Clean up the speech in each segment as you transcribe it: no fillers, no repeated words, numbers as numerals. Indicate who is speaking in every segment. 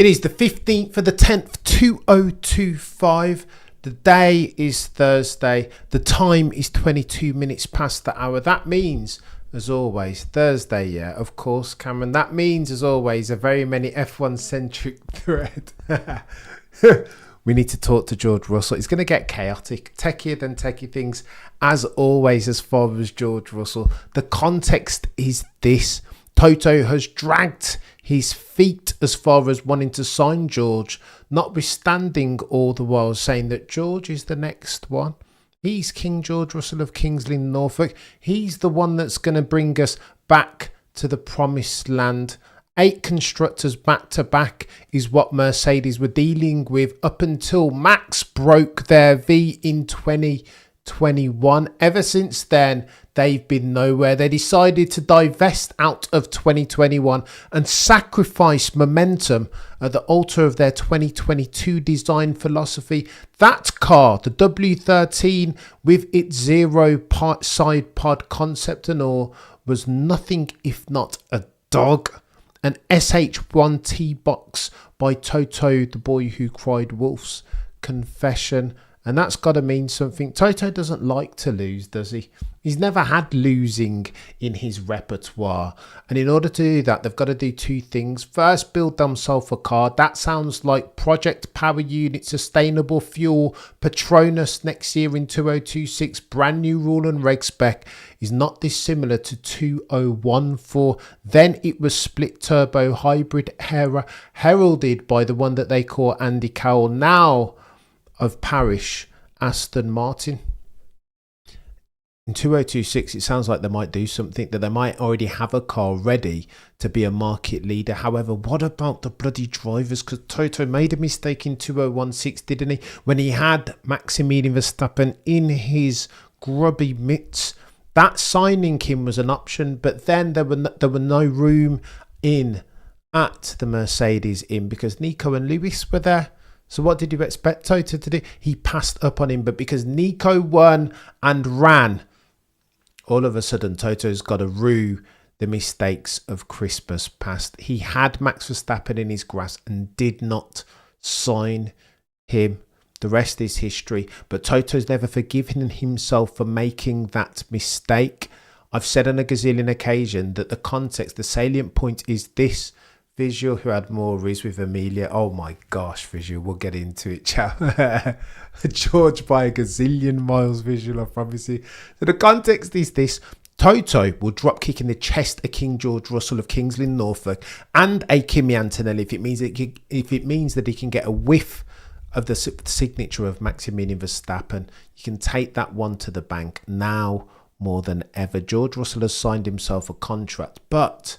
Speaker 1: It is the 15th of the 10th, 2025. The day is Thursday. The time is 22 minutes past the hour. That means, as always, Thursday, yeah, of course, Cameron. That means, as always, a very many F1-centric thread. We need to talk to George Russell. It's going to get chaotic, techier than techie things, as always, as far as George Russell. The context is this. Toto has dragged his feet as far as wanting to sign George, notwithstanding all the while saying that George is the next one. He's King George Russell of Kings Lynn, Norfolk. He's the one that's going to bring us back to the promised land. 8 constructors back to back is what Mercedes were dealing with up until Max broke their V in 2021. Ever since then, they've been nowhere. They decided to divest out of 2021 and sacrifice momentum at the altar of their 2022 design philosophy. That car, the W13 with its side pod concept and all, was nothing if not a dog. An SH1T box by Toto, the boy who cried wolf's confession. And that's got to mean something. Toto doesn't like to lose, does he? He's never had losing in his repertoire. And in order to do that, they've got to do 2 things. First, build themselves a car. That sounds like Project Power Unit, Sustainable Fuel, Patronus next year in 2026. Brand new rule and reg spec is not dissimilar to 2014. Then it was split turbo hybrid era, heralded by the one that they call Andy Cowell. Now of Parish Aston Martin. In 2026, it sounds like they might do something, that they might already have a car ready to be a market leader. However, what about the bloody drivers? Because Toto made a mistake in 2016, didn't he? When he had Maximilian Verstappen in his grubby mitts. That signing him was an option, but then there were no room in at the Mercedes because Nico and Lewis were there. So what did you expect Toto to do? He passed up on him, but because Nico won and ran, all of a sudden Toto's got to rue the mistakes of Christmas past. He had Max Verstappen in his grasp and did not sign him. The rest is history, but Toto's never forgiven himself for making that mistake. I've said on a gazillion occasions that the context, the salient point is this. Visual, who had more riz with Amelia. Oh my gosh, Visual, we'll get into it, ciao. George by a gazillion miles, Visual, I promise you. So the context is this. Toto will drop kick in the chest a King George Russell of Kings Lynn, Norfolk and a Kimi Antonelli if it means that he can get a whiff of the signature of Maximilian Verstappen. You can take that one to the bank now more than ever. George Russell has signed himself a contract, but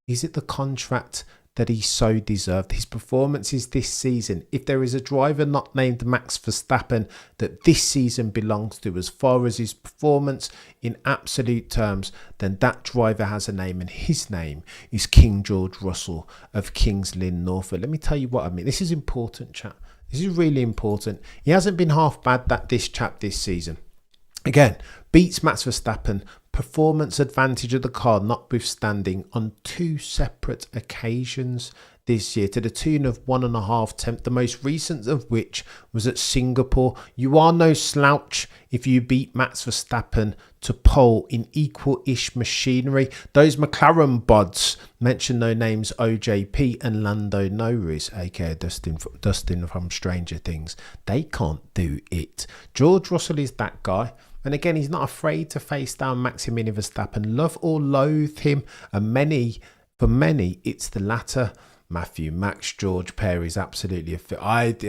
Speaker 1: is it the contract that he so deserved? His performances this season, if there is a driver not named Max Verstappen that this season belongs to as far as his performance in absolute terms, then that driver has a name, and his name is King George Russell of Kings Lynn, Norfolk. Let me tell you what I mean. This is important, chat. This is really important. He hasn't been half bad, this chap this season. Again, beats Max Verstappen, performance advantage of the car notwithstanding, on 2 separate occasions this year to the tune of 1.5 tenths, the most recent of which was at Singapore. You are no slouch if you beat Max Verstappen to pole in equal-ish machinery. Those McLaren bods, mention no names, OJP and Lando Norris, aka Dustin from Stranger Things, they can't do it. George Russell is that guy. And again, he's not afraid to face down Maximilian Verstappen. Love or loathe him. And for many, it's the latter. Matthew, Max, George pair is absolutely a fit.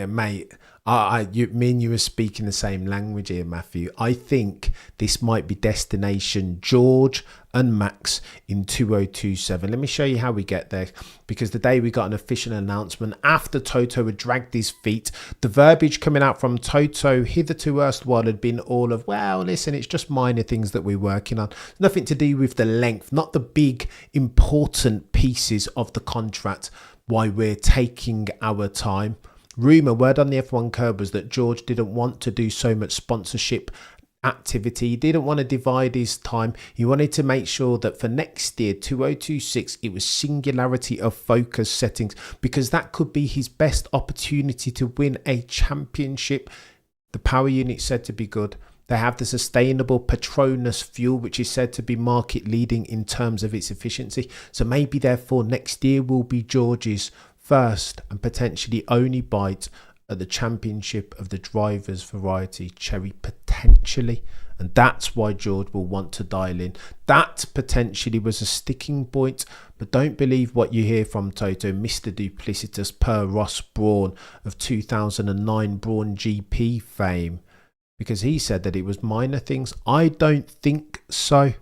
Speaker 1: Me and you are speaking the same language here, Matthew. I think this might be destination George and Max in 2027. Let me show you how we get there, because the day we got an official announcement after Toto had dragged his feet, the verbiage coming out from Toto hitherto erstwhile had been all of, well, listen, it's just minor things that we're working on. Nothing to do with the length, not the big important pieces of the contract, why we're taking our time. Rumour, word on the F1 curb was that George didn't want to do so much sponsorship activity. He didn't want to divide his time. He wanted to make sure that for next year, 2026, it was singularity of focus settings, because that could be his best opportunity to win a championship. The power unit said to be good. They have the sustainable Petronas fuel, which is said to be market leading in terms of its efficiency. So maybe therefore next year will be George's first and potentially only bite at the championship of the drivers variety cherry, potentially. And that's why George will want to dial in. That potentially was a sticking point, but don't believe what you hear from Toto, Mr. Duplicitous per Ross Brawn of 2009 Brawn GP fame, because he said that it was minor things. I don't think so.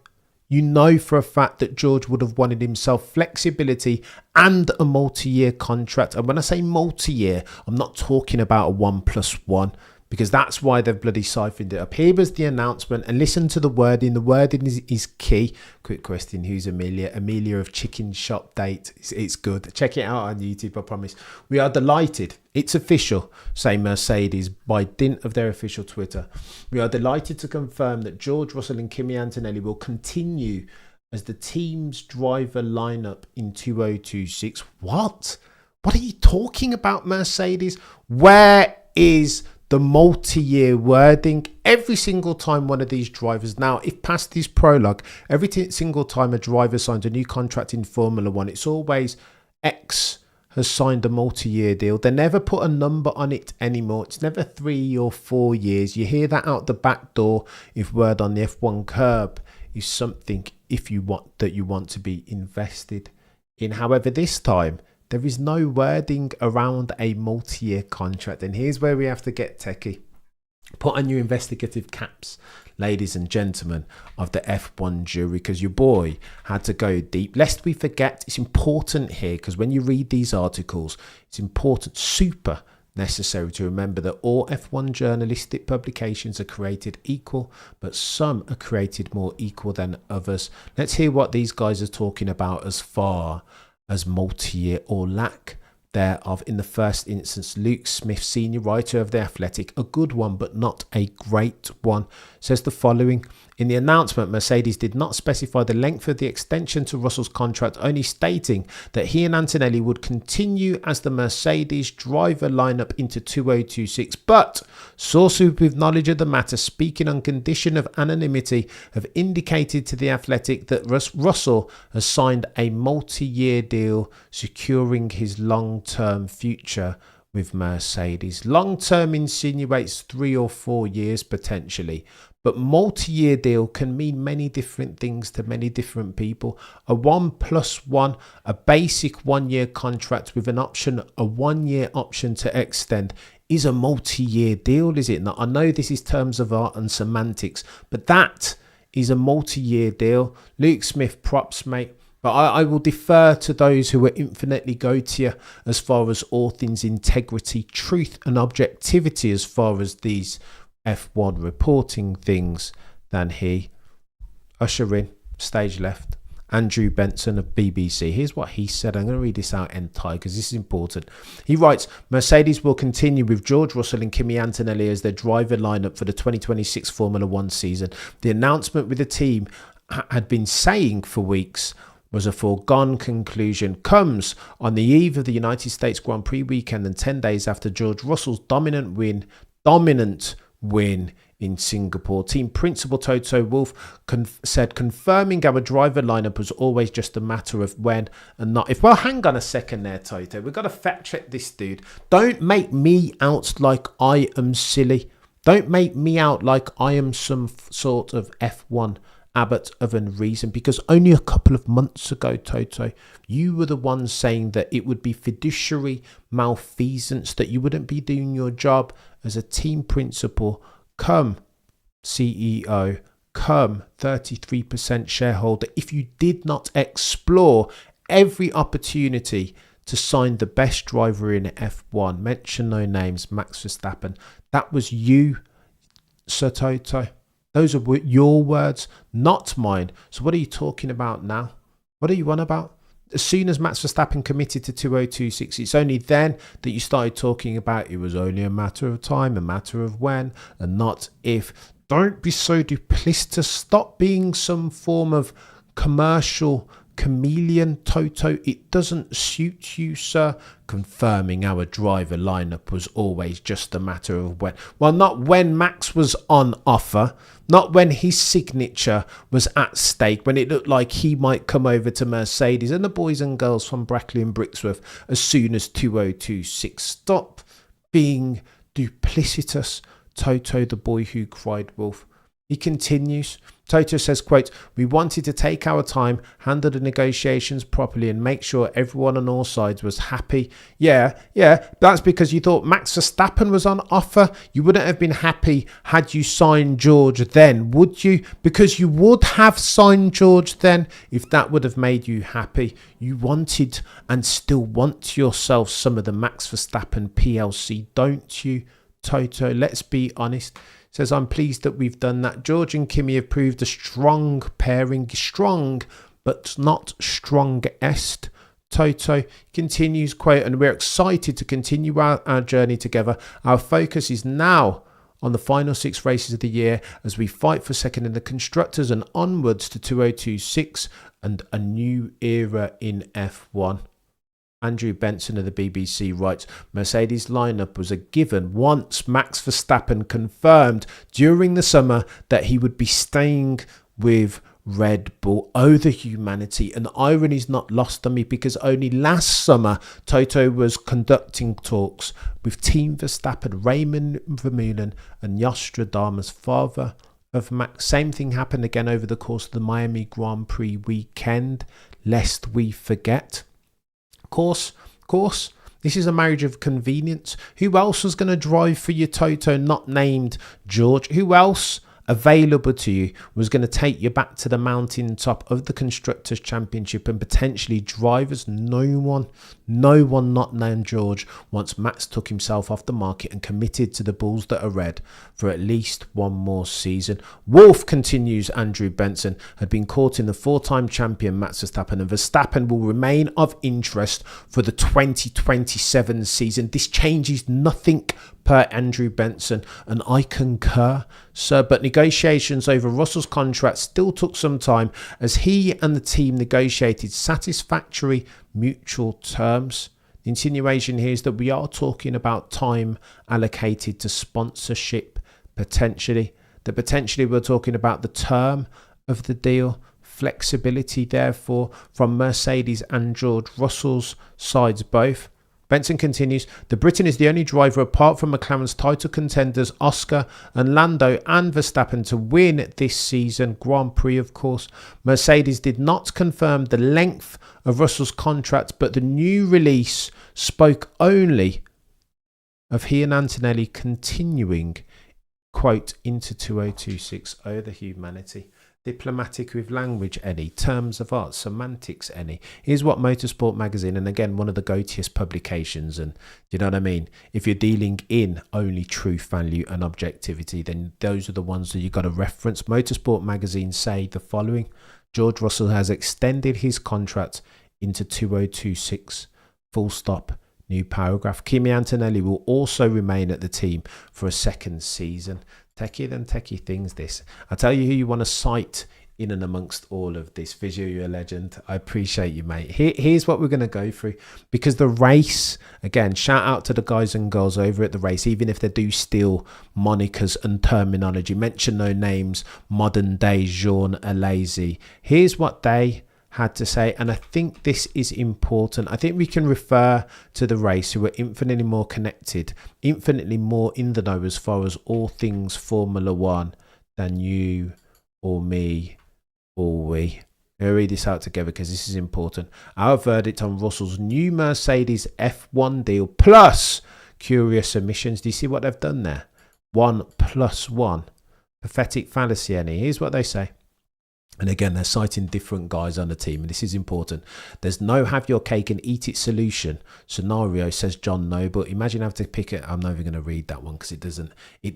Speaker 1: You know for a fact that George would have wanted himself flexibility and a multi-year contract. And when I say multi-year, I'm not talking about a 1+1, because that's why they've bloody siphoned it up. Here was the announcement, and listen to the wording. The wording is key. Quick question, who's Amelia? Amelia of Chicken Shop Date. It's good. Check it out on YouTube, I promise. We are delighted. It's official, say Mercedes, by dint of their official Twitter. We are delighted to confirm that George Russell and Kimi Antonelli will continue as the team's driver lineup in 2026. What? What are you talking about, Mercedes? Where is the multi-year wording? Every single time one of these drivers, now if past this prologue, every single time a driver signs a new contract in Formula One, it's always X has signed a multi-year deal. They never put a number on it anymore. It's never 3 or 4 years. You hear that out the back door if word on the F1 curb is something if you want that you want to be invested in. However, this time there is no wording around a multi-year contract. And here's where we have to get techie. Put on your investigative caps, ladies and gentlemen of the F1 jury, because your boy had to go deep. Lest we forget, it's important here, because when you read these articles, it's important, super necessary to remember that all F1 journalistic publications are created equal, but some are created more equal than others. Let's hear what these guys are talking about as far as multi-year or lack thereof. In the first instance, Luke Smith, senior writer of The Athletic, a good one but not a great one, says the following. In the announcement, Mercedes did not specify the length of the extension to Russell's contract, only stating that he and Antonelli would continue as the Mercedes driver lineup into 2026. But sources with knowledge of the matter, speaking on condition of anonymity, have indicated to The Athletic that Russell has signed a multi-year deal securing his long-term future with Mercedes. Long-term insinuates 3 or 4 years potentially, but multi-year deal can mean many different things to many different people. A 1+1, a basic 1-year contract with an option, a 1-year option to extend, is a multi-year deal, is it not? I know this is terms of art and semantics, but that is a multi-year deal. Luke Smith, props, mate. But I will defer to those who are infinitely goatier as far as all things integrity, truth and objectivity as far as these F1 reporting things than he. Usher in, stage left, Andrew Benson of BBC. Here's what he said. I'm going to read this out entire because this is important. He writes, Mercedes will continue with George Russell and Kimi Antonelli as their driver lineup for the 2026 Formula One season. The announcement with the team had been saying for weeks was a foregone conclusion, comes on the eve of the United States Grand Prix weekend and 10 days after George Russell's dominant win in Singapore. Team principal Toto Wolff said, confirming our driver lineup was always just a matter of when and not if. Well, hang on a second there, Toto. We've got to fact check this dude. Don't make me out like I am silly. Don't make me out like I am some sort of F1 abbot of unreason, because only a couple of months ago, Toto, you were the one saying that it would be fiduciary malfeasance, that you wouldn't be doing your job as a team principal, come CEO, come 33% shareholder, if you did not explore every opportunity to sign the best driver in F1. Mention no names, Max Verstappen. That was you, Sir Toto. Those are your words, not mine. So what are you talking about now? What are you on about? As soon as Max Verstappen committed to 2026, it's only then that you started talking about it was only a matter of time, a matter of when, and not if. Don't be so duplicitous. Stop being some form of commercial chameleon, Toto. It doesn't suit you, sir. Confirming our driver lineup was always just a matter of when. Well, not when Max was on offer, not when his signature was at stake, when it looked like he might come over to Mercedes and the boys and girls from Brackley and Brixworth as soon as 2026. Stop being duplicitous, Toto, the boy who cried wolf. He continues. Toto says, quote, "We wanted to take our time, handle the negotiations properly and make sure everyone on all sides was happy." Yeah, that's because you thought Max Verstappen was on offer. You wouldn't have been happy had you signed George then, would you? Because you would have signed George then if that would have made you happy. You wanted and still want yourself some of the Max Verstappen PLC, don't you, Toto? Let's be honest. Says, "I'm pleased that we've done that. George and Kimi have proved a strong pairing. Strong, but not strongest." Toto continues, quote, "And we're excited to continue our journey together. Our focus is now on the final 6 races of the year as we fight for second in the Constructors and onwards to 2026 and a new era in F1. Andrew Benson of the BBC writes, "Mercedes' lineup was a given once Max Verstappen confirmed during the summer that he would be staying with Red Bull." Oh, the humanity. And irony's not lost on me because only last summer Toto was conducting talks with Team Verstappen, Raymond Vermeulen and Nostradamus, father of Max. Same thing happened again over the course of the Miami Grand Prix weekend, lest we forget. Of course, this is a marriage of convenience. Who else was going to drive for you, Toto, not named George? Who else available to you was going to take you back to the mountaintop of the Constructors' Championship and potentially drivers? No one not named George once Max took himself off the market and committed to the Bulls that are red for at least one more season. Wolf, continues Andrew Benson, had been caught in the 4-time champion Max Verstappen, and Verstappen will remain of interest for the 2027 season. This changes nothing, per Andrew Benson, and I concur, sir. But negotiations over Russell's contract still took some time as he and the team negotiated satisfactory mutual terms. The insinuation here is that we are talking about time allocated to sponsorship, potentially. That potentially we're talking about the term of the deal. Flexibility, therefore, from Mercedes and George Russell's sides both. Benson continues, "The Briton is the only driver apart from McLaren's title contenders Oscar and Lando and Verstappen to win this season. Grand Prix, of course. Mercedes did not confirm the length of Russell's contract, but the new release spoke only of he and Antonelli continuing, quote, into 2026. Oh, the humanity. Diplomatic with language, any. Terms of art, semantics, any. Here's what Motorsport Magazine, and again, one of the goatiest publications, and you know what I mean? If you're dealing in only truth, value and objectivity, then those are the ones that you got to reference. Motorsport Magazine say the following: George Russell has extended his contract into 2026. Full stop. New paragraph. Kimi Antonelli will also remain at the team for a second season. Techie than techie things, this. I'll tell you who you want to cite in and amongst all of this. Visual, you're a legend. I appreciate you, mate. Here's what we're going to go through. Because the race, again, shout out to the guys and girls over at the race, even if they do steal monikers and terminology. Mention no names, modern day Jean Alazi. Here's what they had to say, and I think this is important. I think we can refer to the race, who are infinitely more connected, infinitely more in the know as far as all things Formula One than you or me or we. I'll read this out together because this is important. Our verdict on Russell's new Mercedes F1 deal plus curious omissions. Do you see what they've done there? 1 + 1. Pathetic fallacy, any. Here's what they say. And again, they're citing different guys on the team, and this is important. There's no have your cake and eat it solution scenario, says John Noble. Imagine having to pick it. I'm never going to read that one because it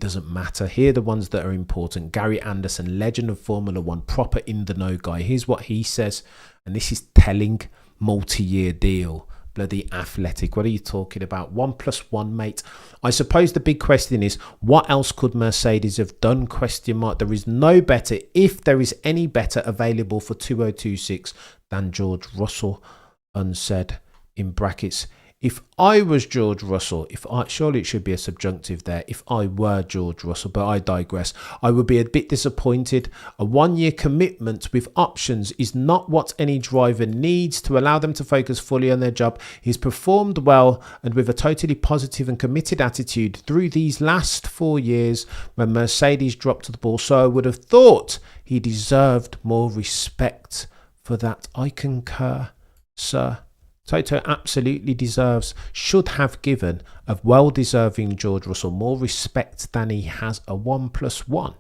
Speaker 1: doesn't matter. Here are the ones that are important. Gary Anderson, legend of Formula One, proper in the know guy. Here's what he says, and this is telling: multi-year deal, .. bloody Athletic. What are you talking about? 1+1, mate. I suppose the big question is, what else could Mercedes have done? Question mark. There is no better, if there is any better available for 2026 than George Russell, unsaid in brackets. If I was George Russell, surely it should be a subjunctive there. If I were George Russell, but I digress. I would be a bit disappointed. A 1-year commitment with options is not what any driver needs to allow them to focus fully on their job. He's performed well and with a totally positive and committed attitude through these last 4 years when Mercedes dropped the ball. So I would have thought he deserved more respect for that. I concur, sir. Toto absolutely should have given a well-deserving George Russell more respect than he has a 1+1.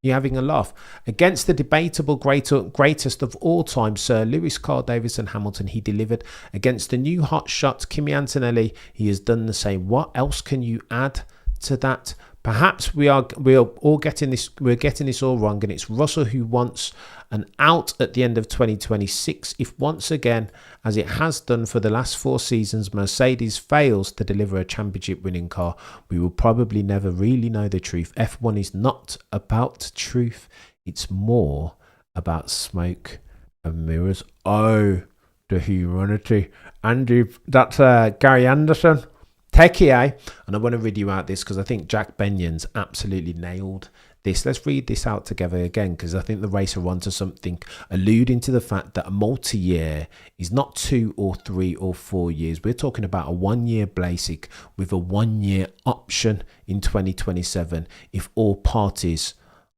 Speaker 1: You're having a laugh. Against the debatable greatest of all time, Sir Lewis, Carl Davidson, Hamilton, he delivered. Against the new hot shot, Kimi Antonelli, he has done the same. What else can you add to that? Perhaps we're all getting this all wrong, and it's Russell who wants an out at the end of 2026 if once again, as it has done for the last 4 seasons, Mercedes fails to deliver a championship winning car. We will probably never really know the truth. F1 is not about truth, it's more about smoke and mirrors. Oh, the humanity. Andy, that's Gary Anderson. Techie, eh? And I want to read you out this because I think Jack Benion's absolutely nailed this. Let's read this out together again because I think the racer onto something, alluding to the fact that a multi-year is not 2 or 3 or 4 years. We're talking about a 1-year basic with a 1-year option in 2027 if all parties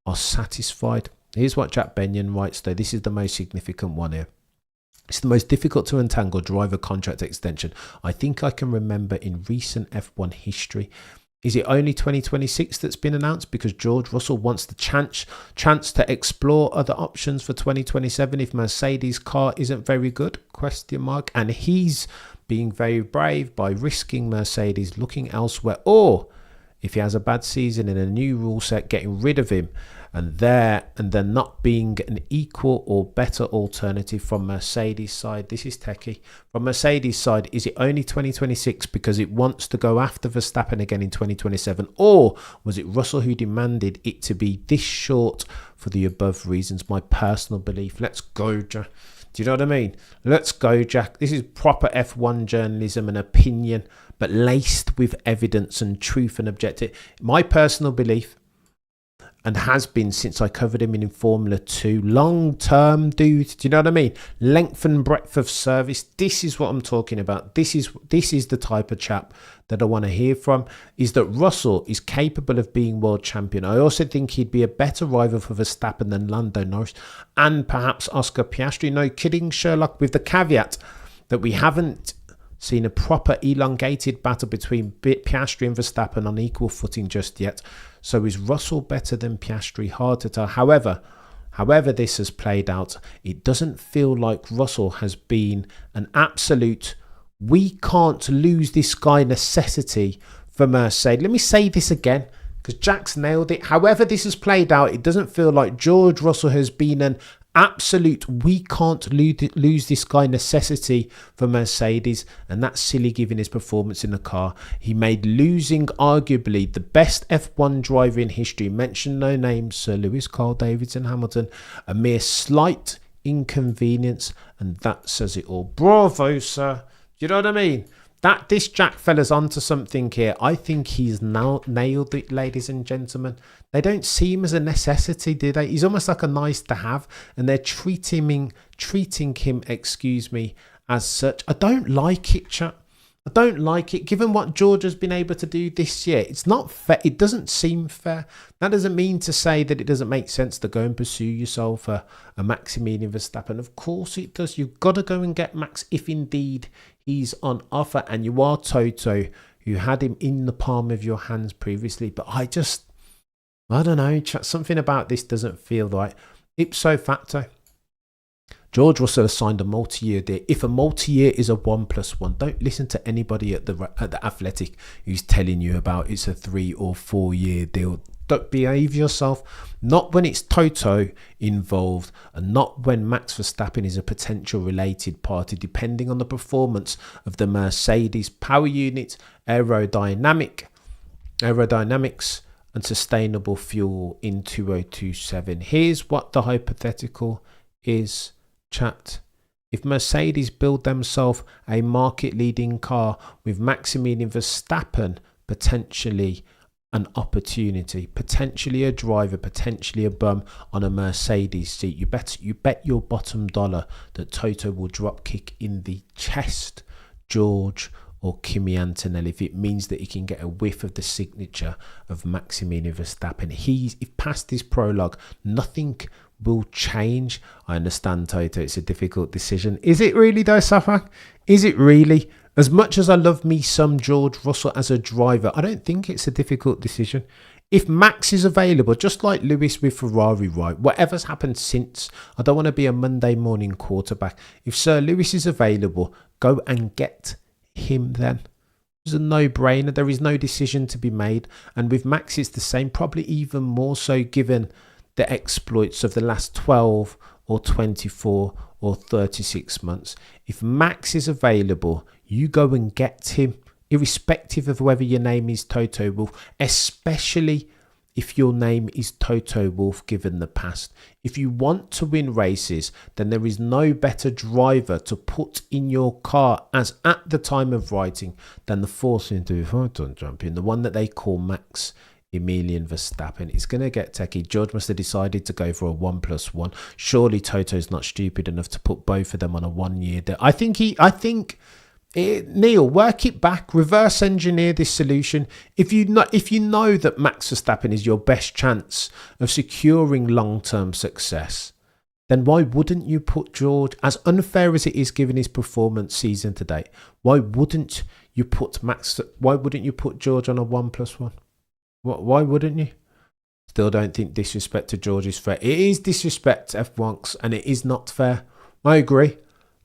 Speaker 1: are satisfied. Here's what Jack Benion writes though. This is the most significant one here. It's the most difficult to untangle driver contract extension I think I can remember in recent F1 history. Is it only 2026 that's been announced because George Russell wants the chance to explore other options for 2027 if Mercedes' car isn't very good? Question mark. And he's being very brave by risking Mercedes looking elsewhere, or if he has a bad season in a new rule set, getting rid of him and there not being an equal or better alternative from Mercedes' side. This is techie. From Mercedes' side, is it only 2026 because it wants to go after Verstappen again in 2027, or was it Russell who demanded it to be this short for the above reasons? My personal belief. Let's go, Jack. Do you know what I mean? Let's go, Jack. This is proper F1 journalism and opinion, but laced with evidence and truth and objective. My personal belief, and has been since I covered him in Formula 2. Long term, dude. Do you know what I mean? Length and breadth of service. This is what I'm talking about. This is the type of chap that I want to hear from. Is that Russell is capable of being world champion. I also think he'd be a better rival for Verstappen than Lando Norris and perhaps Oscar Piastri. No kidding, Sherlock, with the caveat that we haven't seen a proper elongated battle between Piastri and Verstappen on equal footing just yet. So is Russell better than Piastri? Hard to tell. However this has played out, it doesn't feel like Russell has been an absolute we can't lose this guy necessity for Mercedes. Let me say this again because Jack's nailed it. However this has played out, it doesn't feel like George Russell has been an absolute we can't lose this guy necessity for Mercedes, and that's silly given his performance in the car. He made losing arguably the best F1 driver in history, mention no names, Sir Lewis, Carl Davidson, Hamilton, a mere slight inconvenience, and that says it all. Bravo, sir. You know what I mean? This Jack fella's onto something here. I think he's now nailed it, ladies and gentlemen. They don't see him as a necessity, do they? He's almost like a nice to have, and they're treating him, as such. I don't like it, chat. I don't like it. Given what George has been able to do this year, it's not fair. It doesn't seem fair. That doesn't mean to say that it doesn't make sense to go and pursue yourself a Maximilian Verstappen. Of course it does. You've got to go and get Max if indeed he's on offer, and you are Toto, who had him in the palm of your hands previously. But I don't know, something about this doesn't feel right. Ipso facto, George Russell has signed a multi-year deal. If a multi-year is a 1+1, don't listen to anybody at the Athletic who's telling you about it's a 3 or 4 year deal. behave yourself. Not when it's Toto involved, and not when Max Verstappen is a potential related party, depending on the performance of the Mercedes power unit, aerodynamics, and sustainable fuel in 2027. Here's what the hypothetical is, chat. If Mercedes build themselves a market-leading car with Maximilian Verstappen potentially an opportunity, potentially a driver, potentially a bum on a Mercedes seat, you bet your bottom dollar that Toto will drop kick in the chest George or Kimi Antonelli if it means that he can get a whiff of the signature of Maximilian Verstappen. If past this prologue, nothing will change. I understand, Toto, it's a difficult decision. Is it really though, Safak? Is it really? As much as I love me some George Russell as a driver, I don't think it's a difficult decision. If Max is available, just like Lewis with Ferrari, right? Whatever's happened since, I don't want to be a Monday morning quarterback. If Sir Lewis is available, go and get him then. It's a no-brainer. There is no decision to be made. And with Max, it's the same, probably even more so given the exploits of the last 12 or 24 or 36 months. If Max is available, you go and get him, irrespective of whether your name is Toto Wolff, especially if your name is Toto Wolff given the past. If you want to win races, then there is no better driver to put in your car as at the time of writing than the fourth five-time champion, the one that they call Max Emilian Verstappen. It's going to get techie. George must have decided to go for a 1+1. Surely Toto's not stupid enough to put both of them on a 1 year deal. I think Neil, work it back, reverse engineer this solution. If you know that Max Verstappen is your best chance of securing long-term success, then why wouldn't you put George, as unfair as it is given his performance season to date, why wouldn't you put George on a 1+1? Why wouldn't you? Still don't think disrespect to George is fair. It is disrespect to F1, and it is not fair. I agree.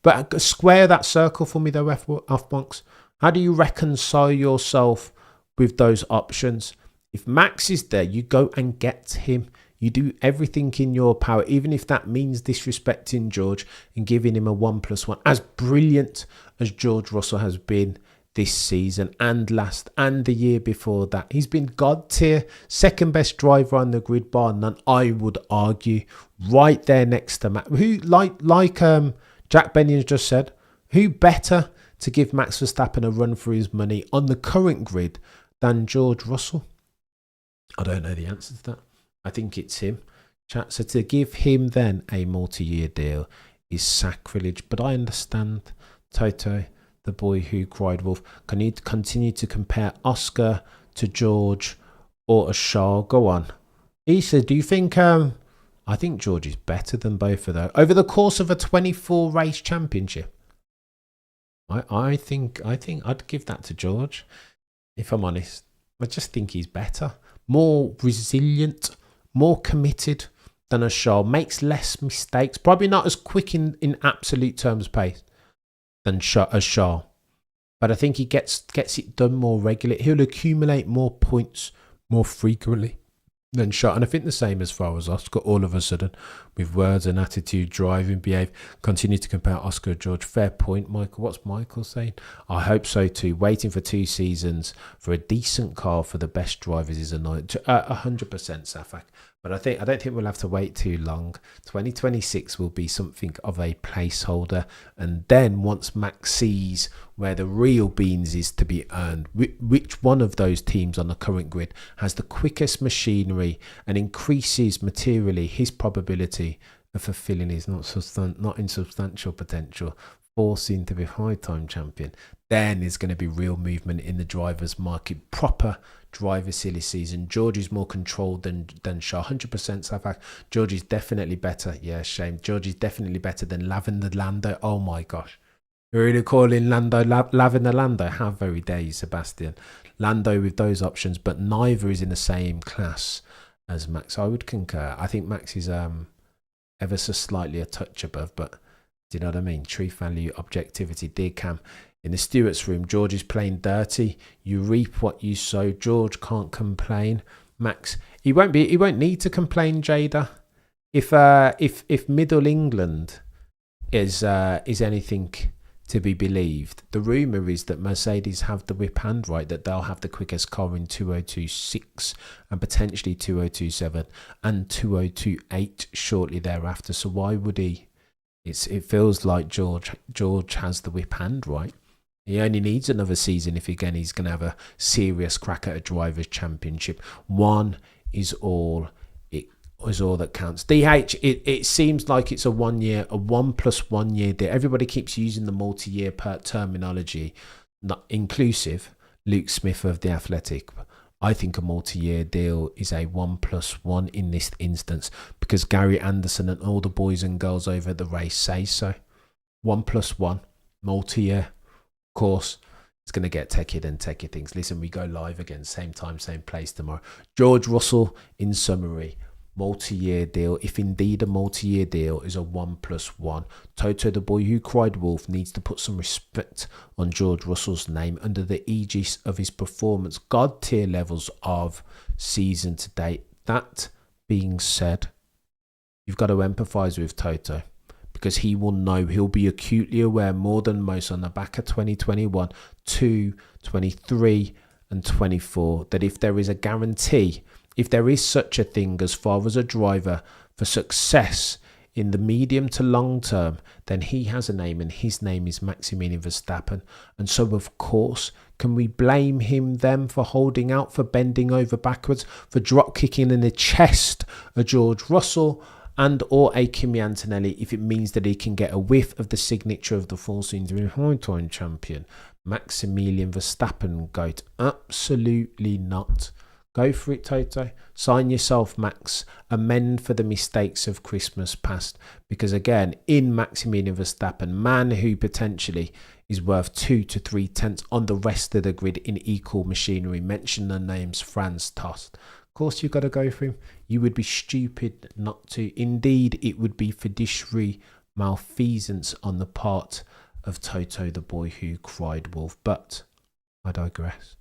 Speaker 1: But square that circle for me though, F1. How do you reconcile yourself with those options? If Max is there, you go and get him. You do everything in your power, even if that means disrespecting George and giving him a 1+1. As brilliant as George Russell has been this season and last and the year before that, he's been God tier, second best driver on the grid bar none, I would argue, right there next to Max. Who like Jack Benion's just said, who better to give Max Verstappen a run for his money on the current grid than George Russell? I don't know the answer to that. I think it's him. Chat. So to give him then a multi-year deal is sacrilege. But I understand, Toto, the boy who cried wolf. Can you continue to compare Oscar to George or a Charles? Go on. Issa, do you think... I think George is better than both of those. Over the course of a 24 race championship, I think I'd give that to George, if I'm honest. I just think he's better. More resilient, more committed than a Charles. Makes less mistakes. Probably not as quick in absolute terms pace than a Charles. But I think he gets it done more regularly. He'll accumulate more points more frequently than Charles. And I think the same as far as Oscar, all of a sudden, with words and attitude, driving, behave, continue to compare Oscar and George. Fair point, Michael. What's Michael saying? I hope so too. Waiting for 2 seasons for a decent car for the best drivers is annoying. 100% Safak. But I don't think we'll have to wait too long. 2026 will be something of a placeholder. And then once Max sees where the real beans is to be earned, which one of those teams on the current grid has the quickest machinery and increases materially his probability of fulfilling his not insubstantial potential, forcing to be five-time champion, then there's going to be real movement in the drivers' market. Proper driver silly season. George is more controlled than Charles. 100% Safak. George is definitely better. Yeah, shame. George is definitely better than Lavender Lando. Oh my gosh. You're really calling Lando Lavender Lando? How very dare you, Sebastian. Lando with those options, but neither is in the same class as Max. I would concur. I think Max is ever so slightly a touch above, but do you know what I mean? Truth, value, objectivity. Dear Cam, in the stewards room, George is playing dirty. You reap what you sow. George can't complain. Max, He won't be. He won't need to complain, Jada. If Middle England is anything to be believed, the rumour is that Mercedes have the whip hand right, that they'll have the quickest car in 2026 and potentially 2027 and 2028 shortly thereafter. So why would he? It feels like George has the whip hand right. He only needs another season if again he's going to have a serious crack at a drivers' championship. One is all that counts. DH, it seems like it's a 1 year, a 1 + 1 year deal. Everybody keeps using the multi-year terminology, not inclusive. Luke Smith of The Athletic. I think a multi-year deal is a 1 + 1 in this instance because Gary Anderson and all the boys and girls over at the race say so. 1 + 1, multi-year. Of course, it's going to get techier than techier things. Listen, we go live again, same time, same place tomorrow. George Russell, in summary, multi-year deal. If indeed a multi-year deal is a 1 + 1, Toto, the boy who cried wolf, needs to put some respect on George Russell's name under the aegis of his performance, God tier levels of season to date. That being said, you've got to empathise with Toto, because he will know, he'll be acutely aware more than most on the back of 2021, 2, 23 and 24, that if there is a guarantee, if there is such a thing as far as a driver for success in the medium to long term, then he has a name, and his name is Maximilian Verstappen. And so, of course, can we blame them for holding out, for bending over backwards, for drop kicking in the chest of George Russell and or a Kimi Antonelli, if it means that he can get a whiff of the signature of the four-season high-time champion, Maximilian Verstappen GOAT? Absolutely not. Go for it, Toto. Sign yourself, Max. Amend for the mistakes of Christmas past. Because again, in Maximilian Verstappen, man who potentially is worth 2 to 3 tenths on the rest of the grid in equal machinery. Mention the names Franz Tost. Of course, you've got to go for him. You would be stupid not to. Indeed, it would be fiduciary malfeasance on the part of Toto, the boy who cried wolf. But I digress.